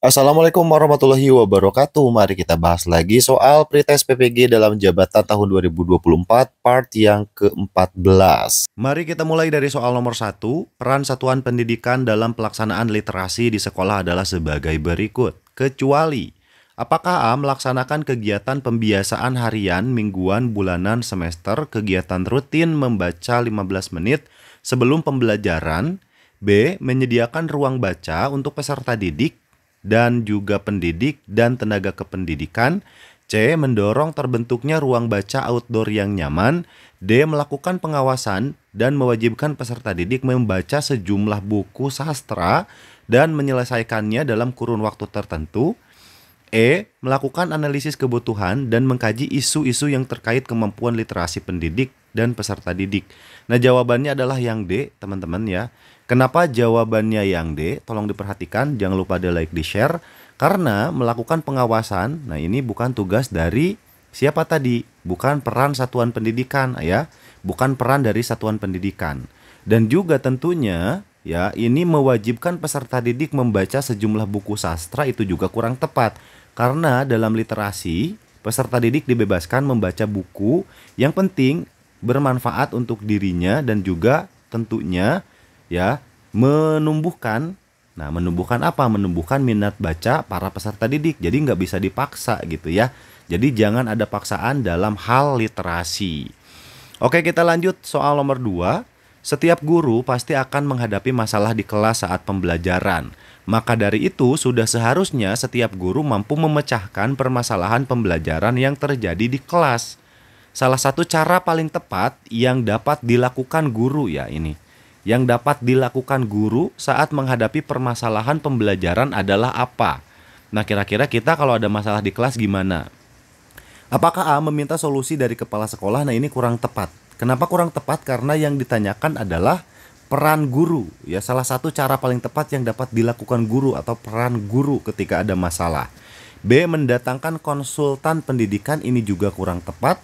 Assalamualaikum warahmatullahi wabarakatuh. Mari kita bahas lagi soal pretest PPG dalam jabatan tahun 2024 part yang ke-14. Mari kita mulai dari soal nomor 1. Peran satuan pendidikan dalam pelaksanaan literasi di sekolah adalah sebagai berikut. Kecuali apakah A melaksanakan kegiatan pembiasaan harian, mingguan, bulanan, semester, kegiatan rutin membaca 15 menit sebelum pembelajaran. B. Menyediakan ruang baca untuk peserta didik dan juga pendidik dan tenaga kependidikan. C. Mendorong terbentuknya ruang baca outdoor yang nyaman. D. Melakukan pengawasan dan mewajibkan peserta didik membaca sejumlah buku sastra dan menyelesaikannya dalam kurun waktu tertentu. E. Melakukan analisis kebutuhan dan mengkaji isu-isu yang terkait kemampuan literasi pendidik dan peserta didik. Nah, jawabannya adalah yang D, teman-teman ya. Kenapa jawabannya yang D? Tolong diperhatikan, jangan lupa di like, di share. Karena melakukan pengawasan, nah ini bukan tugas dari siapa tadi? Bukan peran satuan pendidikan ya, bukan peran dari satuan pendidikan. Dan juga tentunya ya, ini mewajibkan peserta didik membaca sejumlah buku sastra itu juga kurang tepat. Karena dalam literasi, peserta didik dibebaskan membaca buku yang penting bermanfaat untuk dirinya dan juga tentunya ya menumbuhkan. Nah, menumbuhkan apa? Menumbuhkan minat baca para peserta didik. Jadi nggak bisa dipaksa gitu ya. Jadi jangan ada paksaan dalam hal literasi. Oke, kita lanjut soal nomor 2. Setiap guru pasti akan menghadapi masalah di kelas saat pembelajaran. Maka dari itu sudah seharusnya setiap guru mampu memecahkan permasalahan pembelajaran yang terjadi di kelas. Salah satu cara paling tepat yang dapat dilakukan guru ya ini. Yang dapat dilakukan guru saat menghadapi permasalahan pembelajaran adalah apa? Nah, kira-kira kita kalau ada masalah di kelas gimana? Apakah A meminta solusi dari kepala sekolah? Nah, ini kurang tepat. Kenapa kurang tepat? Karena yang ditanyakan adalah peran guru. Ya, salah satu cara paling tepat yang dapat dilakukan guru atau peran guru ketika ada masalah. B. Mendatangkan konsultan pendidikan, ini juga kurang tepat.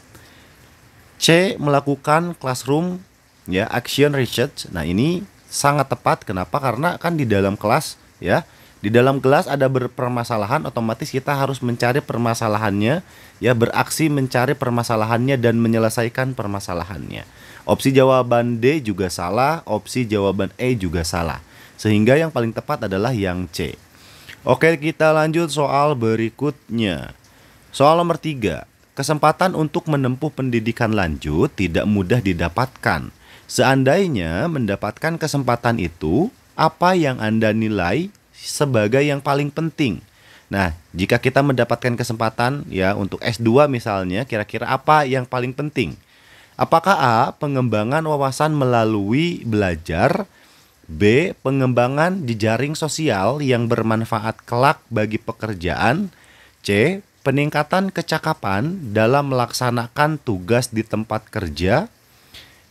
C. Melakukan classroom ya action research. Nah, ini sangat tepat. Kenapa? Karena kan di dalam kelas ya, di dalam kelas ada berpermasalahan, otomatis kita harus mencari permasalahannya ya, beraksi mencari permasalahannya dan menyelesaikan permasalahannya. Opsi jawaban D juga salah, opsi jawaban E juga salah. Sehingga yang paling tepat adalah yang C. Oke, kita lanjut soal berikutnya. Soal nomor 3. Kesempatan untuk menempuh pendidikan lanjut tidak mudah didapatkan. Seandainya mendapatkan kesempatan itu, apa yang Anda nilai sebagai yang paling penting? Nah, jika kita mendapatkan kesempatan ya untuk S2 misalnya, kira-kira apa yang paling penting? Apakah A. Pengembangan wawasan melalui belajar? B. Pengembangan jejaring sosial yang bermanfaat kelak bagi pekerjaan? C. Peningkatan kecakapan dalam melaksanakan tugas di tempat kerja?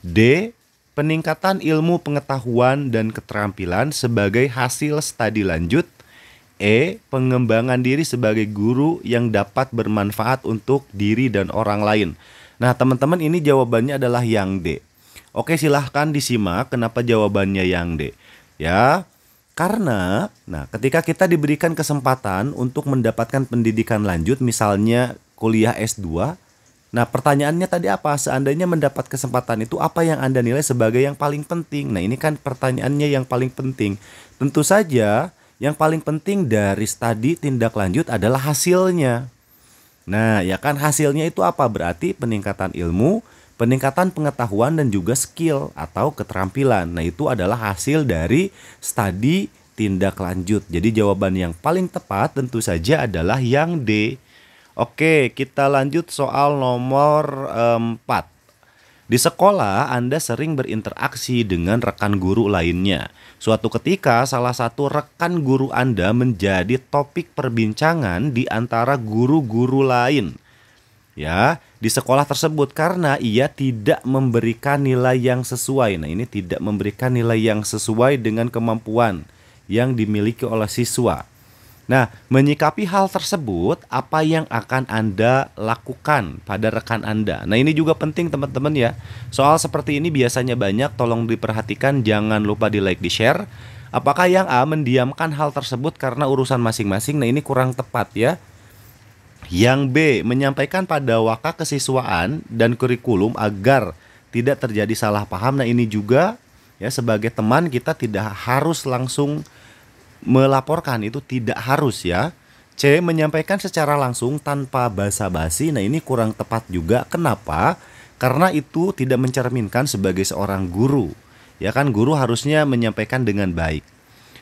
D. Peningkatan ilmu pengetahuan dan keterampilan sebagai hasil studi lanjut? E. Pengembangan diri sebagai guru yang dapat bermanfaat untuk diri dan orang lain. Nah, teman-teman, ini jawabannya adalah yang D. Oke, silahkan disimak kenapa jawabannya yang D. Ya, karena ketika kita diberikan kesempatan untuk mendapatkan pendidikan lanjut, misalnya kuliah S2, nah, pertanyaannya tadi apa? Seandainya mendapat kesempatan itu, apa yang Anda nilai sebagai yang paling penting? Nah, ini kan pertanyaannya yang paling penting. Tentu saja yang paling penting dari studi tindak lanjut adalah hasilnya. Nah, ya kan, hasilnya itu apa? Berarti peningkatan ilmu, peningkatan pengetahuan dan juga skill atau keterampilan. Nah, itu adalah hasil dari studi tindak lanjut. Jadi jawaban yang paling tepat tentu saja adalah yang D. Oke, kita lanjut soal nomor 4. Di sekolah, Anda sering berinteraksi dengan rekan guru lainnya. Suatu ketika, salah satu rekan guru Anda menjadi topik perbincangan di antara guru-guru lain. Ya, di sekolah tersebut karena ia tidak memberikan nilai yang sesuai. Nah, ini tidak memberikan nilai yang sesuai dengan kemampuan yang dimiliki oleh siswa. Nah, menyikapi hal tersebut, apa yang akan Anda lakukan pada rekan Anda? Nah, ini juga penting teman-teman ya. Soal seperti ini biasanya banyak, tolong diperhatikan, jangan lupa di like, di share. Apakah yang A mendiamkan hal tersebut karena urusan masing-masing? Nah, ini kurang tepat ya. Yang B menyampaikan pada waka kesiswaan dan kurikulum agar tidak terjadi salah paham. Nah, ini juga ya, sebagai teman kita tidak harus langsung melaporkan, itu tidak harus ya. C menyampaikan secara langsung tanpa basa-basi. Nah, ini kurang tepat juga. Kenapa? Karena itu tidak mencerminkan sebagai seorang guru. Ya kan, guru harusnya menyampaikan dengan baik.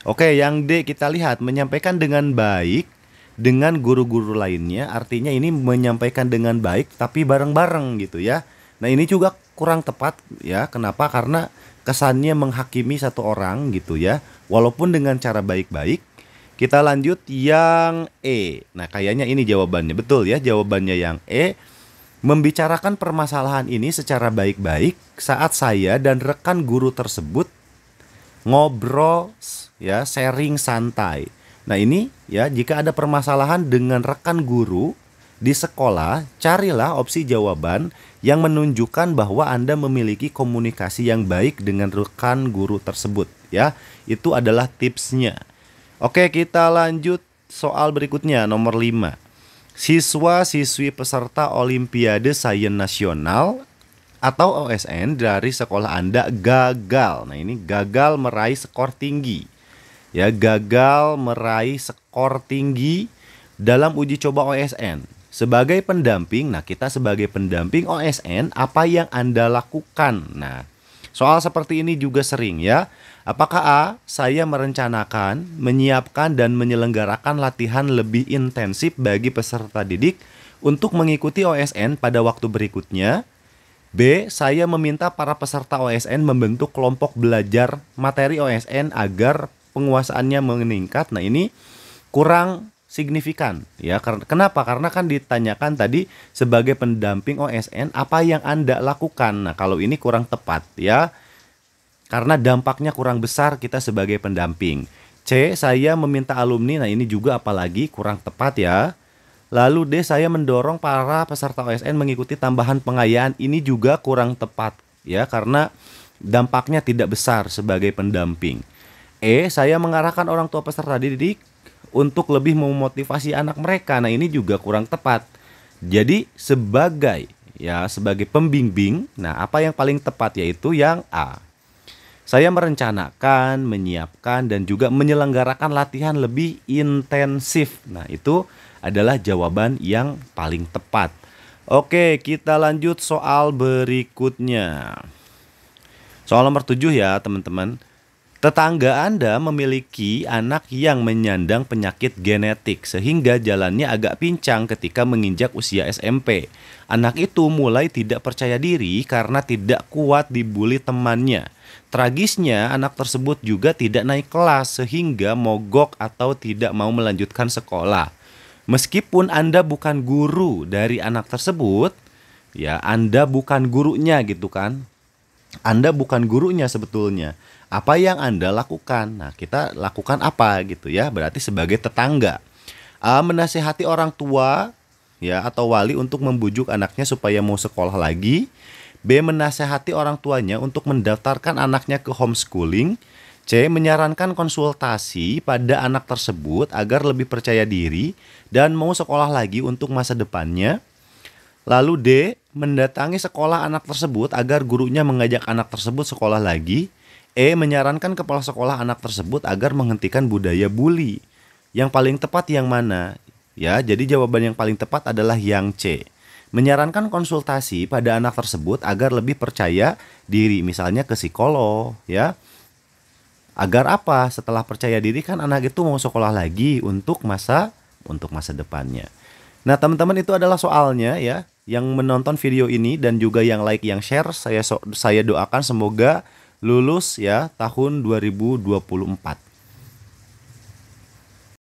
Oke, yang D kita lihat menyampaikan dengan baik dengan guru-guru lainnya, artinya ini menyampaikan dengan baik tapi bareng-bareng gitu ya. Nah, ini juga kurang tepat ya. Kenapa? Karena kesannya menghakimi satu orang gitu ya, walaupun dengan cara baik-baik. Kita lanjut yang E. Nah, kayaknya ini jawabannya betul ya. Jawabannya yang E. Membicarakan permasalahan ini secara baik-baik saat saya dan rekan guru tersebut ngobrol ya, sharing santai. Nah, ini ya, jika ada permasalahan dengan rekan guru di sekolah, carilah opsi jawaban yang menunjukkan bahwa Anda memiliki komunikasi yang baik dengan rekan guru tersebut ya. Itu adalah tipsnya. Oke, kita lanjut soal berikutnya, nomor 5. Siswa-siswi peserta Olimpiade Sains Nasional atau OSN dari sekolah Anda gagal. Nah, ini gagal meraih skor tinggi. Ya, gagal meraih skor tinggi dalam uji coba OSN. Sebagai pendamping, nah kita sebagai pendamping OSN, apa yang Anda lakukan? Nah, soal seperti ini juga sering ya. Apakah A, saya merencanakan, menyiapkan dan menyelenggarakan latihan lebih intensif bagi peserta didik untuk mengikuti OSN pada waktu berikutnya? B, saya meminta para peserta OSN membentuk kelompok belajar materi OSN agar penguasaannya meningkat. Nah, ini kurang signifikan ya. Kenapa? Karena kan ditanyakan tadi sebagai pendamping OSN apa yang Anda lakukan. Nah, kalau ini kurang tepat ya, karena dampaknya kurang besar kita sebagai pendamping. C, saya meminta alumni. Nah, ini juga apalagi kurang tepat ya. Lalu D, saya mendorong para peserta OSN mengikuti tambahan pengayaan. Ini juga kurang tepat ya, karena dampaknya tidak besar sebagai pendamping. E, saya mengarahkan orang tua peserta didik untuk lebih memotivasi anak mereka. Nah, ini juga kurang tepat. Jadi sebagai pembimbing, nah apa yang paling tepat yaitu yang A. Saya merencanakan, menyiapkan dan juga menyelenggarakan latihan lebih intensif. Nah, itu adalah jawaban yang paling tepat. Oke, kita lanjut soal berikutnya. Soal nomor 7 ya, teman-teman. Tetangga Anda memiliki anak yang menyandang penyakit genetik sehingga jalannya agak pincang ketika menginjak usia SMP. Anak itu mulai tidak percaya diri karena tidak kuat dibully temannya. Tragisnya, anak tersebut juga tidak naik kelas sehingga mogok atau tidak mau melanjutkan sekolah. Meskipun Anda bukan guru dari anak tersebut, ya Anda bukan gurunya gitu kan. Anda bukan gurunya sebetulnya. Apa yang Anda lakukan? Nah, kita lakukan apa gitu ya? Berarti sebagai tetangga. A, menasihati orang tua ya atau wali untuk membujuk anaknya supaya mau sekolah lagi. B, menasihati orang tuanya untuk mendaftarkan anaknya ke homeschooling. C, menyarankan konsultasi pada anak tersebut agar lebih percaya diri dan mau sekolah lagi untuk masa depannya. Lalu D, mendatangi sekolah anak tersebut agar gurunya mengajak anak tersebut sekolah lagi. E, menyarankan kepala sekolah anak tersebut agar menghentikan budaya bully. Yang paling tepat yang mana? Ya, jadi jawaban yang paling tepat adalah yang C. Menyarankan konsultasi pada anak tersebut agar lebih percaya diri, misalnya ke psikolog, ya. Agar apa? Setelah percaya diri kan anak itu mau sekolah lagi untuk masa depannya. Nah, teman-teman, itu adalah soalnya ya. Yang menonton video ini dan juga yang like, yang share, saya doakan semoga lulus ya tahun 2024.